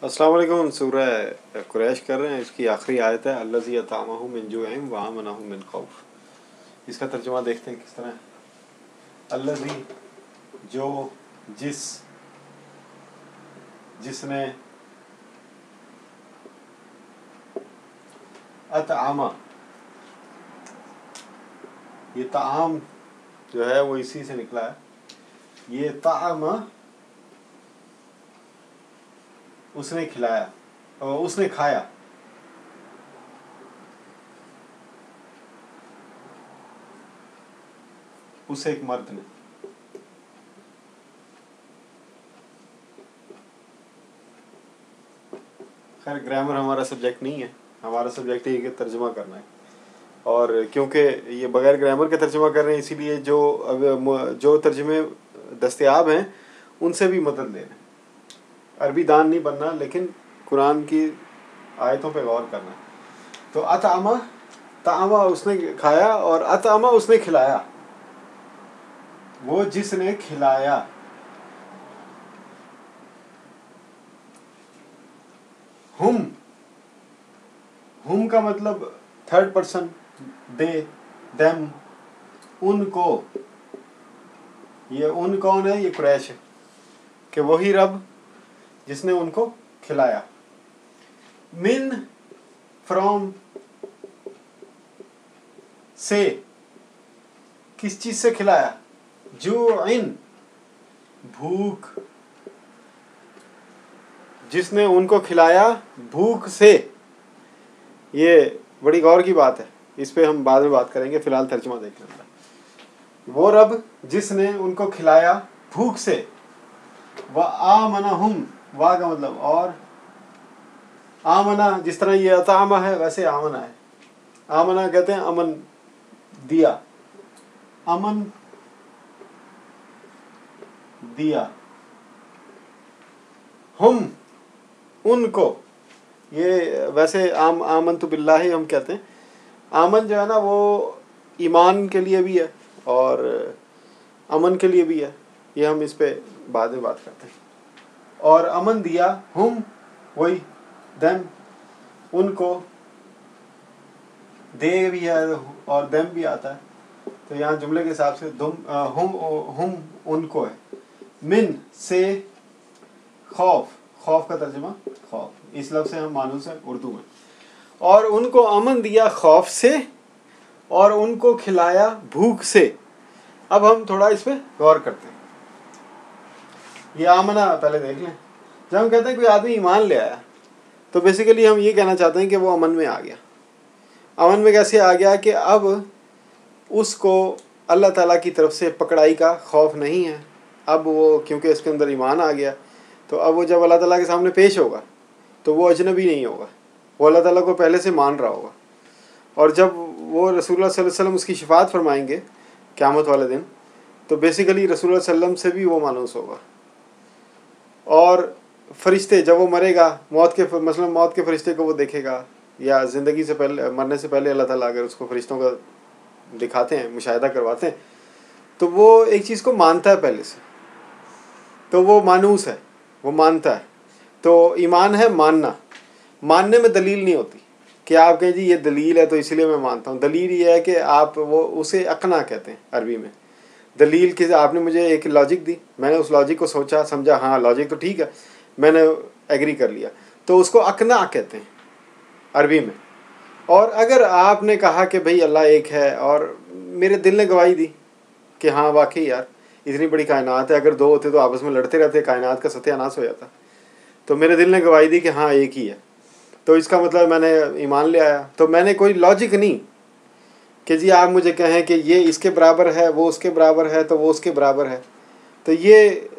अस्सलाम वालेकुम। सूरह कुरैश कर रहे हैं, इसकी आखिरी आयत है अल्लज़ी अतअमहुम मिन जुइन व आमनहुम मिन खौफ। इसका तर्जुमा देखते हैं किस तरह है। अल्लज़ी जो, जिसने, अतआमा ये ताम जो है वो इसी से निकला है। ये तामा उसने खिलाया और उसने खाया। उसे एक मर्द ने। खैर ग्रामर हमारा सब्जेक्ट नहीं है, हमारा सब्जेक्ट है कि तर्जुमा करना है। और क्योंकि ये बगैर ग्रामर के तर्जुमा कर रहे हैं, इसीलिए जो तर्जुमे दस्तयाब हैं उनसे भी मदद ले रहे हैं। अरबी दान नहीं बनना, लेकिन कुरान की आयतों पे गौर करना है। तो अतआमा, तामा उसने खाया और अतआमा उसने खिलाया। वो जिसने खिलाया। हुम का मतलब थर्ड पर्सन, दे, देम, उनको। ये उन कौन है? ये कुरैश है कि वही रब जिसने उनको खिलाया। मिन, फ्रॉम, से, किस चीज से खिलाया? जुइन, भूख। जिसने उनको खिलाया भूख से। ये बड़ी गौर की बात है, इस पे हम बाद में बात करेंगे, फिलहाल तर्जुमा देख लेंगे। वो रब जिसने उनको खिलाया भूख से। व आमनहुम, वाह का मतलब और, आमना जिस तरह ये अतामा है वैसे आमना है। आमना कहते हैं अमन दिया, अमन दिया। हम, उनको। ये वैसे आमन तो बिल्लाही हम कहते हैं। आमन जो है ना वो ईमान के लिए भी है और अमन के लिए भी है। ये हम इस पे बाद में बात करते हैं। और अमन दिया, हम वही, देम उनको, दे भी है और देम भी आता है। तो यहाँ जुमले के हिसाब से हम उनको है। मिन से, खौफ, खौफ का तर्जुमा खौफ, इस लफ्ज़ से हम मानूस है उर्दू में। और उनको अमन दिया खौफ से और उनको खिलाया भूख से। अब हम थोड़ा इस पे गौर करते हैं। ये आमना पहले देख लें। जब हम कहते हैं कोई आदमी ईमान ले आया, तो बेसिकली हम ये कहना चाहते हैं कि वो अमन में आ गया। अमन में कैसे आ गया कि अब उसको अल्लाह ताला की तरफ से पकड़ाई का खौफ नहीं है। अब वो क्योंकि इसके अंदर ईमान आ गया, तो अब वो जब अल्लाह ताला के सामने पेश होगा तो वो अजनबी नहीं होगा, वो अल्लाह ताला को पहले से मान रहा होगा। और जब वो रसूलुल्लाह सल्लल्लाहु अलैहि वसल्लम उसकी शिफात फरमाएंगे क़यामत वाले दिन, तो बेसिकली रसूलुल्लाह सल्लम से भी वो मानूस होगा। और फरिश्ते जब वो मरेगा, मौत के फरिश्ते को वो देखेगा, या ज़िंदगी से पहले, मरने से पहले अल्लाह ताला अगर उसको फरिश्तों का दिखाते हैं, मुशाहिदा करवाते हैं, तो वो एक चीज़ को मानता है पहले से, तो वो मानूस है, वो मानता है। तो ईमान है मानना। मानने में दलील नहीं होती कि आप कहें जी ये दलील है तो इसलिए मैं मानता हूँ। दलील ये है कि आप वो उसे अकना कहते हैं अरबी में। दलील कि आपने मुझे एक लॉजिक दी, मैंने उस लॉजिक को सोचा समझा, हाँ लॉजिक तो ठीक है, मैंने एग्री कर लिया, तो उसको अकना कहते हैं अरबी में। और अगर आपने कहा कि भाई अल्लाह एक है और मेरे दिल ने गवाही दी कि हाँ वाकई यार इतनी बड़ी कायनात है, अगर दो होते तो आपस में लड़ते रहते, कायनात का सत्यानाश हो जाता, तो मेरे दिल ने गवाही दी कि हाँ एक ही है, तो इसका मतलब मैंने ईमान ले आया। तो मैंने कोई लॉजिक नहीं कि जी आप मुझे कहें कि ये इसके बराबर है, वो उसके बराबर है, तो वो उसके बराबर है, तो ये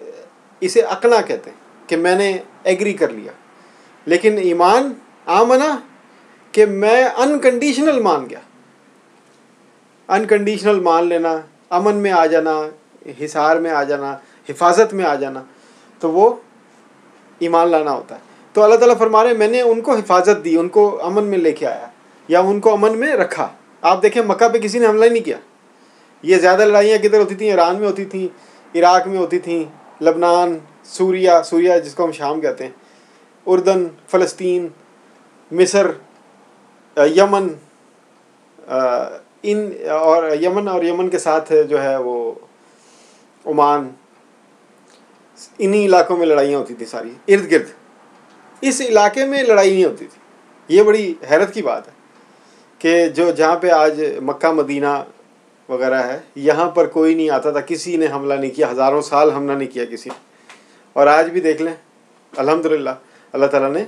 इसे अकना कहते हैं कि मैंने एग्री कर लिया। लेकिन ईमान आमना कि मैं अनकंडीशनल मान गया। अनकंडीशनल मान लेना, अमन में आ जाना, हिसार में आ जाना, हिफाजत में आ जाना, तो वो ईमान लाना होता है। तो अल्लाह ताला फरमा रहे मैंने उनको हिफाजत दी, उनको अमन में लेके आया या उनको अमन में रखा। आप देखें मक्का पे किसी ने हमला ही नहीं किया। ये ज़्यादा लड़ाइयाँ किधर होती थी? ईरान में होती थी, इराक़ में होती थी, लबनान, सूरिया जिसको हम शाम कहते हैं, उर्दन, फ़लस्तीन, मिस्र, यमन, इन और यमन के साथ जो है वो ओमान, इन्हीं इलाकों में लड़ाइयाँ होती थी सारी इर्द गिर्द। इस इलाके में लड़ाई नहीं होती थी। ये बड़ी हैरत की बात है कि जो जहाँ पे आज मक्का मदीना वगैरह है, यहाँ पर कोई नहीं आता था, किसी ने हमला नहीं किया, हज़ारों साल हमला नहीं किया किसी ने। और आज भी देख लें, अल्हम्दुलिल्लाह अल्लाह ताला ने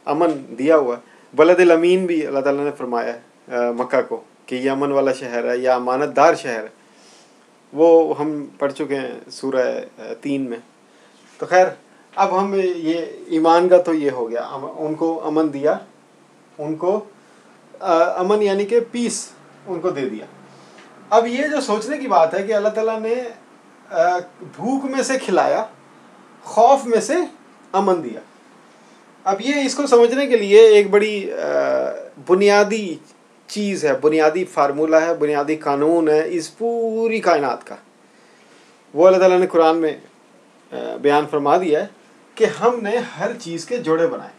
अमन दिया हुआ है। बलदिल अमीन भी अल्लाह ताला ने फरमाया है मक्का को कि ये अमन वाला शहर है या अमानतदार शहर है। वो हम पढ़ चुके हैं सूरह 3 में। तो खैर, अब हम ये ईमान का तो ये हो गया, उनको अमन दिया, उनको अमन यानी कि पीस उनको दे दिया। अब ये जो सोचने की बात है कि अल्लाह ताला ने भूख में से खिलाया, खौफ में से अमन दिया। अब ये इसको समझने के लिए एक बड़ी बुनियादी चीज़ है, बुनियादी फार्मूला है, बुनियादी कानून है इस पूरी कायनात का। वो अल्लाह ताला ने कुरान में बयान फरमा दिया है कि हमने हर चीज़ के जोड़े बनाए।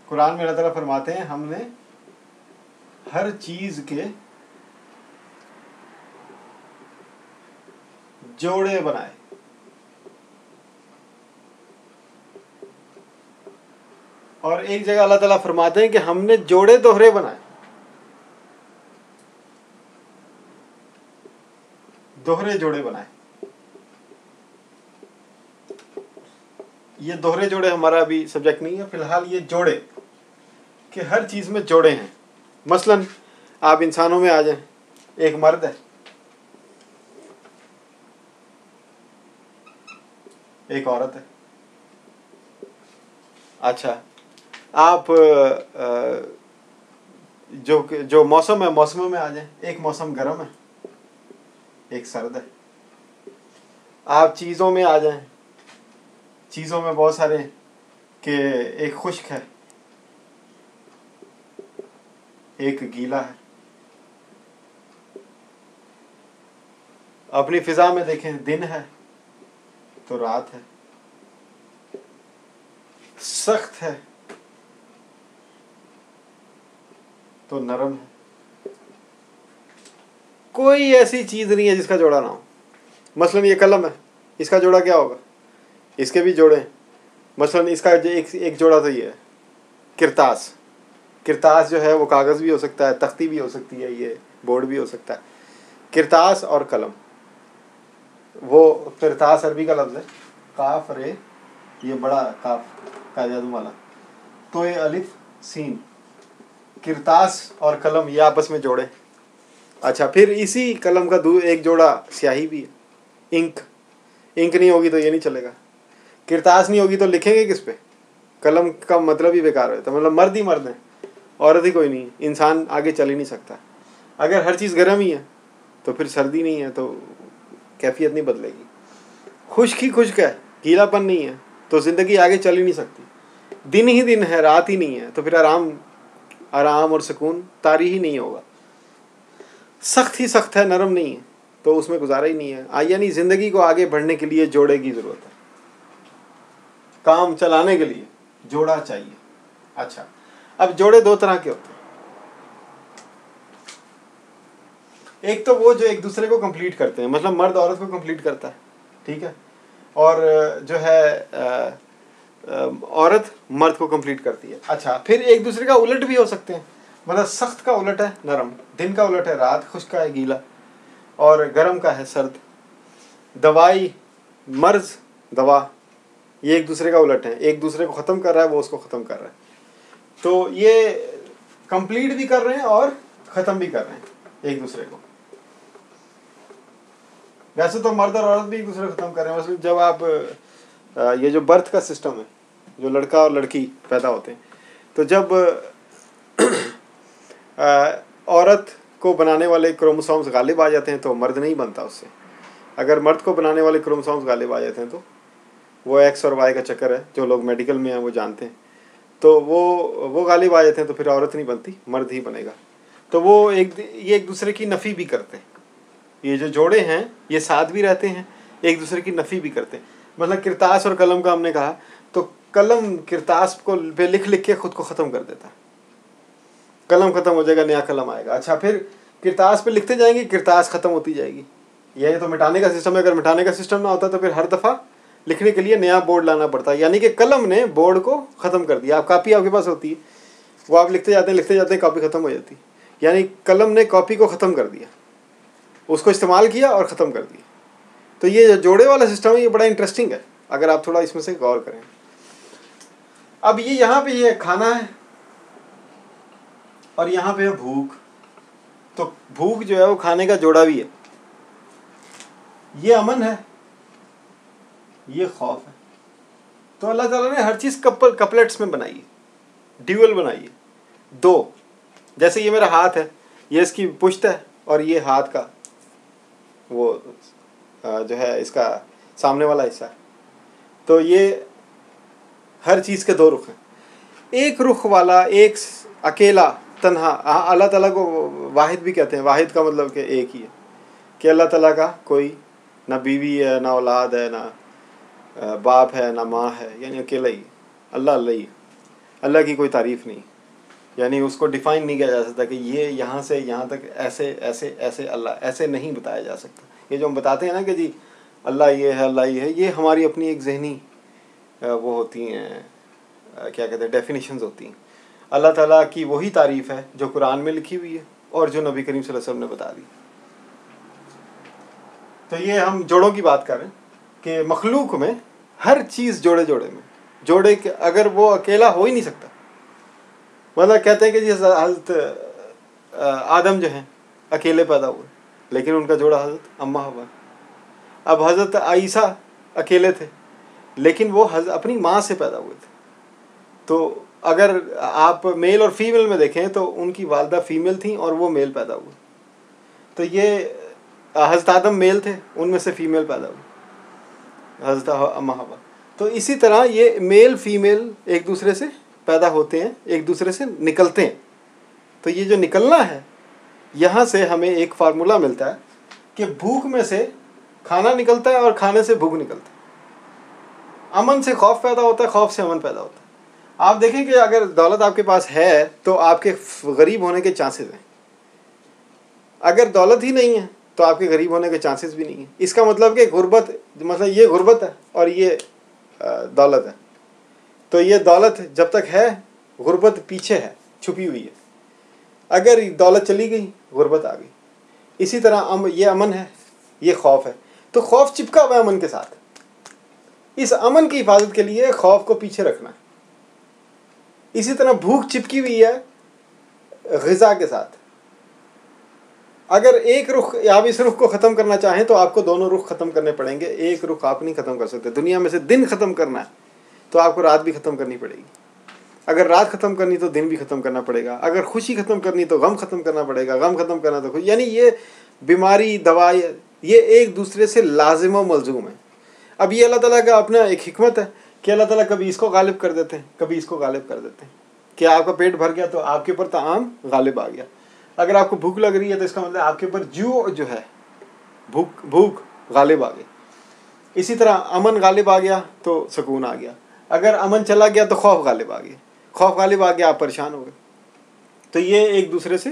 कुरान में अल्लाह ताला फरमाते हैं हमने हर चीज़ के जोड़े बनाए। और एक जगह अल्लाह ताला फरमाते हैं कि हमने जोड़े दोहरे बनाए। दोहरे जोड़े बनाए। ये दोहरे जोड़े हमारा अभी सब्जेक्ट नहीं है फिलहाल। ये जोड़े कि हर चीज़ में जोड़े हैं। मसलन आप इंसानों में आ जाएं, एक मर्द है, एक औरत है। अच्छा, आप जो मौसम है, मौसमों में आ जाएं, एक मौसम गर्म है, एक सर्द है। आप चीज़ों में आ जाएं, चीज़ों में बहुत सारे कि एक खुश्क है, एक गीला है। अपनी फिजा में देखें, दिन है तो रात है, सख्त है तो नरम है। कोई ऐसी चीज़ नहीं है जिसका जोड़ा ना हो। मसलन ये कलम है, इसका जोड़ा क्या होगा? इसके भी जोड़े हैं। मसलन इसका एक जोड़ा तो ये है, किरतास। किरतास जो है वो कागज़ भी हो सकता है, तख्ती भी हो सकती है, ये बोर्ड भी हो सकता है। किरतास और कलम, वो किरतास अरबी का लफ्ज़ है, काफ रे, ये बड़ा काफ का जादू वाला, तो ये अलिफ सीन। किरतास और कलम ये आपस में जोड़े। अच्छा, फिर इसी कलम का एक जोड़ा स्याही भी है, इंक। इंक नहीं होगी तो ये नहीं चलेगा। किरतास नहीं होगी तो लिखेंगे किस पे? कलम का मतलब ही बेकार है। तो मतलब मर्द ही मर्द है, औरत ही कोई नहीं है। इंसान आगे चल ही नहीं सकता। अगर हर चीज़ गर्म ही है तो फिर सर्दी नहीं है तो कैफियत नहीं बदलेगी। खुश्क ही खुश्क है, गीलापन नहीं है तो ज़िंदगी आगे चल ही नहीं सकती। दिन ही दिन है, रात ही नहीं है तो फिर आराम और सुकून तारी ही नहीं होगा। सख्त ही सख्त है, नरम नहीं है तो उसमें गुजारा ही नहीं है। यानी ज़िंदगी को आगे बढ़ने के लिए जोड़े की ज़रूरत है। काम चलाने के लिए जोड़ा चाहिए। अच्छा, अब जोड़े दो तरह के होते हैं। एक तो वो जो एक दूसरे को कंप्लीट करते हैं, मतलब मर्द औरत को कंप्लीट करता है, ठीक है, और जो है औरत मर्द को कंप्लीट करती है। अच्छा, फिर एक दूसरे का उलट भी हो सकते हैं। मतलब सख्त का उलट है नरम, दिन का उलट है रात, खुश्क का है गीला, और गर्म का है सर्द। दवाई, मर्ज, दवा, ये एक दूसरे का उलट है। एक दूसरे को ख़त्म कर रहा है, वो उसको ख़त्म कर रहा है। तो ये कंप्लीट भी कर रहे हैं और ख़त्म भी कर रहे हैं एक दूसरे को। वैसे तो मर्द और औरत भी एक दूसरे को ख़त्म कर रहे हैं। मतलब जब आप ये जो बर्थ का सिस्टम है, जो लड़का और लड़की पैदा होते हैं, तो जब औरत को बनाने वाले क्रोमोसोम्स गालिब आ जाते हैं तो मर्द नहीं बनता उससे। अगर मर्द को बनाने वाले क्रोमोसोम्स गालिब आ जाते हैं तो वो एक्स और वाई का चक्कर है, जो लोग मेडिकल में हैं वो जानते हैं। तो वो गालिब आ जाते हैं तो फिर औरत नहीं बनती, मर्द ही बनेगा। तो वो ये एक दूसरे की नफ़ी भी करते हैं। ये जो जोड़े हैं ये साथ भी रहते हैं, एक दूसरे की नफ़ी भी करते हैं। मतलब किरतास और कलम का हमने कहा, तो कलम किरतास को पे लिख लिख के खुद को ख़त्म कर देता है। कलम ख़त्म हो जाएगा, नया कलम आएगा। अच्छा, फिर किरतास पे लिखते जाएंगे, किरतास ख़त्म होती जाएगी। यह तो मिटाने का सिस्टम है। अगर मिटाने का सिस्टम ना होता तो फिर हर दफ़ा लिखने के लिए नया बोर्ड लाना पड़ता है। यानी कि कलम ने बोर्ड को ख़त्म कर दिया। आप कॉपी आपके पास होती है, वो आप लिखते जाते हैं कॉपी ख़त्म हो जाती है। यानी कलम ने कॉपी को ख़त्म कर दिया, उसको इस्तेमाल किया और ख़त्म कर दिया। तो ये जो जोड़े वाला सिस्टम है ये बड़ा इंटरेस्टिंग है अगर आप थोड़ा इसमें से गौर करें। अब ये यहाँ पे ये खाना है और यहाँ पे है भूख। तो भूख जो है वो खाने का जोड़ा भी है। ये अमन है, ये खौफ है। तो अल्लाह ताला ने हर चीज़ कपलेट्स में बनाई है, ड्यूअल बनाई है, दो। जैसे ये मेरा हाथ है, ये इसकी पुश्त है और ये हाथ का वो जो है इसका सामने वाला हिस्सा है। तो ये हर चीज़ के दो रुख हैं। एक रुख वाला, एक अकेला तन्हा, अल्लाह ताला को वाहिद भी कहते हैं। वाहिद का मतलब कि एक ही है, कि अल्लाह ताला का कोई ना बीवी है, ना औलाद है, ना बाप है, ना माँ है, यानी अकेला ही अल्लाह अल्लाह ही। अल्लाह की कोई तारीफ़ नहीं, यानी उसको डिफ़ाइन नहीं किया जा सकता कि ये यहाँ से यहाँ तक ऐसे ऐसे ऐसे अल्लाह, ऐसे नहीं बताया जा सकता। ये जो हम बताते हैं ना कि जी अल्लाह ये है, अल्लाह ये है, ये हमारी अपनी एक जहनी वो होती हैं, क्या कहते हैं, डेफिनेशंस होती हैं। अल्लाह ताला की वही तारीफ़ है जो कुरान में लिखी हुई है और जो नबी करीम सल्लल्लाहु अलैहि वसल्लम ने बता दी। तो ये हम जोड़ों की बात कर रहे हैं कि मखलूक में हर चीज़ जोड़े जोड़े में, जोड़े के अगर वो अकेला हो ही नहीं सकता। मतलब कहते हैं कि जी हज़रत आदम जो हैं अकेले पैदा हुए, लेकिन उनका जोड़ा हज़रत अम्मा हवा। अब हज़रत ईसा अकेले थे, लेकिन वो अपनी माँ से पैदा हुए थे। तो अगर आप मेल और फीमेल में देखें तो उनकी वालदा फीमेल थी और वो मेल पैदा हुए। तो ये हज़रत आदम मेल थे, उनमें से फीमेल पैदा हुई हज़रत अम्मा हवा। तो इसी तरह ये मेल फीमेल एक दूसरे से पैदा होते हैं, एक दूसरे से निकलते हैं। तो ये जो निकलना है, यहाँ से हमें एक फार्मूला मिलता है कि भूख में से खाना निकलता है और खाने से भूख निकलता है। अमन से खौफ पैदा होता है, खौफ से अमन पैदा होता है। आप देखें कि अगर दौलत आपके पास है तो आपके गरीब होने के चांसेस हैं। अगर दौलत ही नहीं है तो आपके गरीब होने के चांसेस भी नहीं है। इसका मतलब कि गुर्बत, मतलब ये गुर्बत है और ये दौलत है। तो ये दौलत जब तक है, गुर्बत पीछे है, छुपी हुई है। अगर दौलत चली गई, गुर्बत आ गई। इसी तरह ये अमन है, ये खौफ है। तो खौफ चिपका हुआ है अमन के साथ। इस अमन की हिफाजत के लिए खौफ को पीछे रखना है। इसी तरह भूख चिपकी हुई है ग़िज़ा के साथ। अगर एक रुख, आप इस रुख को ख़त्म करना चाहें तो आपको दोनों रुख ख़त्म करने पड़ेंगे। एक रुख आप नहीं ख़त्म कर सकते। दुनिया में से दिन ख़त्म करना है तो आपको रात भी ख़त्म करनी पड़ेगी। अगर रात ख़त्म करनी तो दिन भी ख़त्म करना पड़ेगा। अगर खुशी ख़त्म करनी तो गम ख़त्म करना पड़ेगा, गम ख़त्म करना तो खुशी। यानी ये बीमारी, दवाई, ये एक दूसरे से लाजिम व मलजूम है। अब ये अल्लाह ताला का अपना एक हिकमत है कि अल्लाह ताला कभी इसको गालिब कर देते हैं, कभी इसको गालिब कर देते हैं। कि आपका पेट भर गया तो आपके ऊपर ताम गालिब आ गया। अगर आपको भूख लग रही है तो इसका मतलब आपके ऊपर जो है भूख गालिब आ गई। इसी तरह अमन गालिब आ गया तो सुकून आ गया। अगर अमन चला गया तो खौफ गालिब आ गया। खौफ गालिब आ गया, आप परेशान हो गए। तो ये एक दूसरे से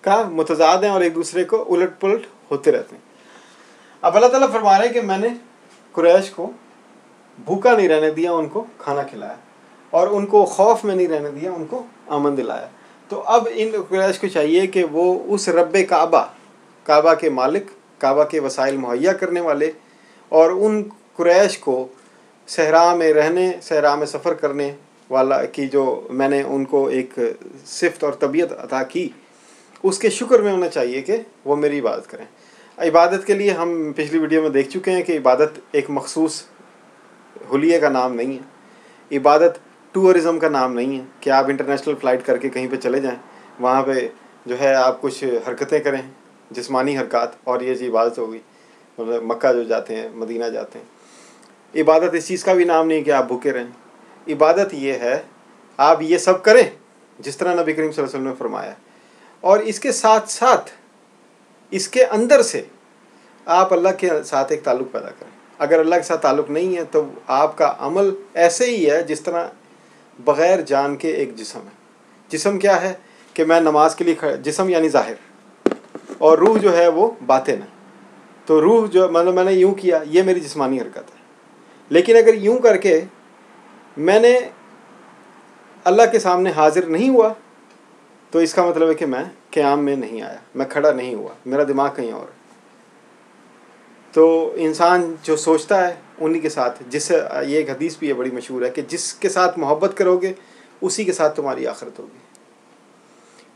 का मुतजाद हैं और एक दूसरे को उलट पुलट होते रहते हैं। अब अल्लाह ताला फरमा रहे हैं कि मैंने कुरैश को भूखा नहीं रहने दिया, उनको खाना खिलाया, और उनको खौफ में नहीं रहने दिया, उनको अमन दिलाया। तो अब इन कुरैश को चाहिए कि वो उस रब्बे काबा, काबा के मालिक, काबा के वसाइल मुहैया करने वाले, और उन कुरैश को सहरा में रहने, सहरा में सफ़र करने वाला की जो मैंने उनको एक सिफ़त और तबीयत अता की, उसके शुक्र में होना चाहिए कि वो मेरी इबादत करें। इबादत के लिए हम पिछली वीडियो में देख चुके हैं कि इबादत एक मखसूस हुलिये का नाम नहीं है। इबादत टूरिज़म का नाम नहीं है कि आप इंटरनेशनल फ़्लाइट करके कहीं पे चले जाएं, वहाँ पे जो है आप कुछ हरकतें करें, जिस्मानी हरकत, और ये इबादत होगी। मतलब मक्का जो जाते हैं, मदीना जाते हैं। इबादत इस चीज़ का भी नाम नहीं कि आप भूखे रहें। इबादत ये है आप ये सब करें जिस तरह नबी करीम सल्लल्लाहु अलैहि वसल्लम ने फरमाया, और इसके साथ साथ इसके अंदर से आप अल्लाह के साथ एक ताल्लुक़ पैदा करें। अगर अल्लाह के साथ ताल्लुक़ नहीं है तो आपका अमल ऐसे ही है जिस तरह बग़ैर जान के एक जिस्म है। जिस्म क्या है कि मैं नमाज के लिए जिस्म यानी ज़ाहिर, और रूह जो है वो बातिन है। तो रूह जो मतलब मैंने यूँ किया, ये मेरी जिस्मानी हरकत है। लेकिन अगर यूँ करके मैंने अल्लाह के सामने हाजिर नहीं हुआ तो इसका मतलब है कि मैं क़याम में नहीं आया, मैं खड़ा नहीं हुआ, मेरा दिमाग कहीं और है। तो इंसान जो सोचता है उन्हीं के साथ, जिससे ये एक हदीस भी है बड़ी मशहूर है कि जिसके साथ मोहब्बत करोगे उसी के साथ तुम्हारी आखिरत होगी।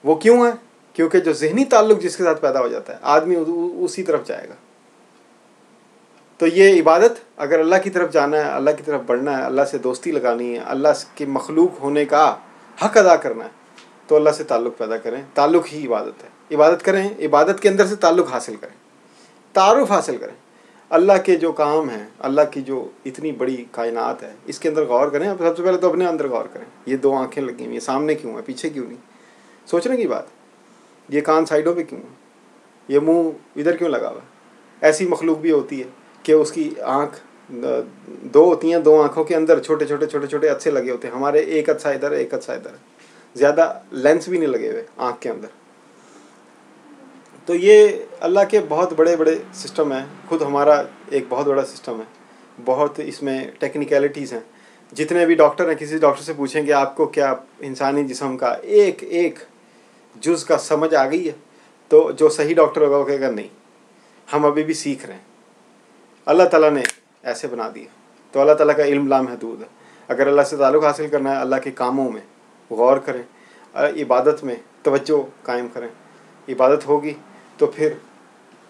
वो क्यों है? क्योंकि जो ज़हनी ताल्लुक़ जिसके साथ पैदा हो जाता है आदमी उसी तरफ जाएगा। तो ये इबादत, अगर अल्लाह की तरफ जाना है, अल्लाह की तरफ बढ़ना है, अल्लाह से दोस्ती लगानी है, अल्लाह के मखलूक होने का हक़ अदा करना है, तो अल्लाह से ताल्लुक़ पैदा करें। ताल्लुक़ ही इबादत है। इबादत करें, इबादत के अंदर से ताल्लुक़ हासिल करें, तारुफ़ हासिल करें। अल्लाह के जो काम हैं, अल्लाह की जो इतनी बड़ी कायनात है, इसके अंदर गौर करें। अब सबसे पहले तो अपने अंदर गौर करें। ये 2 आँखें लगी हुई हैं, सामने क्यों है, पीछे क्यों नहीं? सोचने की बात। ये कान साइडों पे क्यों है, ये मुंह इधर क्यों लगा हुआ है? ऐसी मखलूक भी होती है कि उसकी आँख 2 होती हैं, 2 आँखों के अंदर छोटे छोटे अच्छे लगे होते हैं। हमारे एक अच्छा इधर, एक अच्छा इधर, ज़्यादा लेंस भी नहीं लगे हुए आँख के अंदर। तो ये अल्लाह के बहुत बड़े बड़े सिस्टम हैं। खुद हमारा एक बहुत बड़ा सिस्टम है, बहुत इसमें टेक्निकलिटीज़ हैं। जितने भी डॉक्टर हैं, किसी डॉक्टर से पूछेंगे आपको क्या इंसानी जिस्म का एक एक जुज़ का समझ आ गई है, तो जो सही डॉक्टर होगा वो कहेगा नहीं, हम अभी भी सीख रहे हैं। अल्लाह ताला ने ऐसे बना दिया। तो अल्लाह ताला का इल्म लामहदूद है। अगर अल्लाह से ताल्लुक़ हासिल करना है, अल्लाह के कामों में गौर करें, इबादत में तवज्जो कायम करें। इबादत होगी तो फिर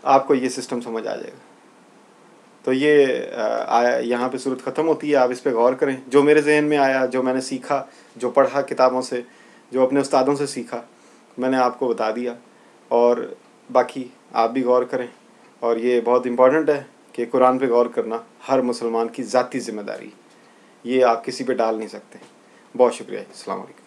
आपको ये सिस्टम समझ आ जाएगा। तो ये यहाँ पे सूरत ख़त्म होती है। आप इस पे गौर करें। जो मेरे जहन में आया, जो मैंने सीखा, जो पढ़ा किताबों से, जो अपने उस्तादों से सीखा, मैंने आपको बता दिया। और बाकी आप भी गौर करें। और ये बहुत इम्पॉर्टेंट है कि कुरान पे गौर करना हर मुसलमान की ज़ाती ज़िम्मेदारी, ये आप किसी पे डाल नहीं सकते। बहुत शुक्रिया। अस्सलाम वालेकुम।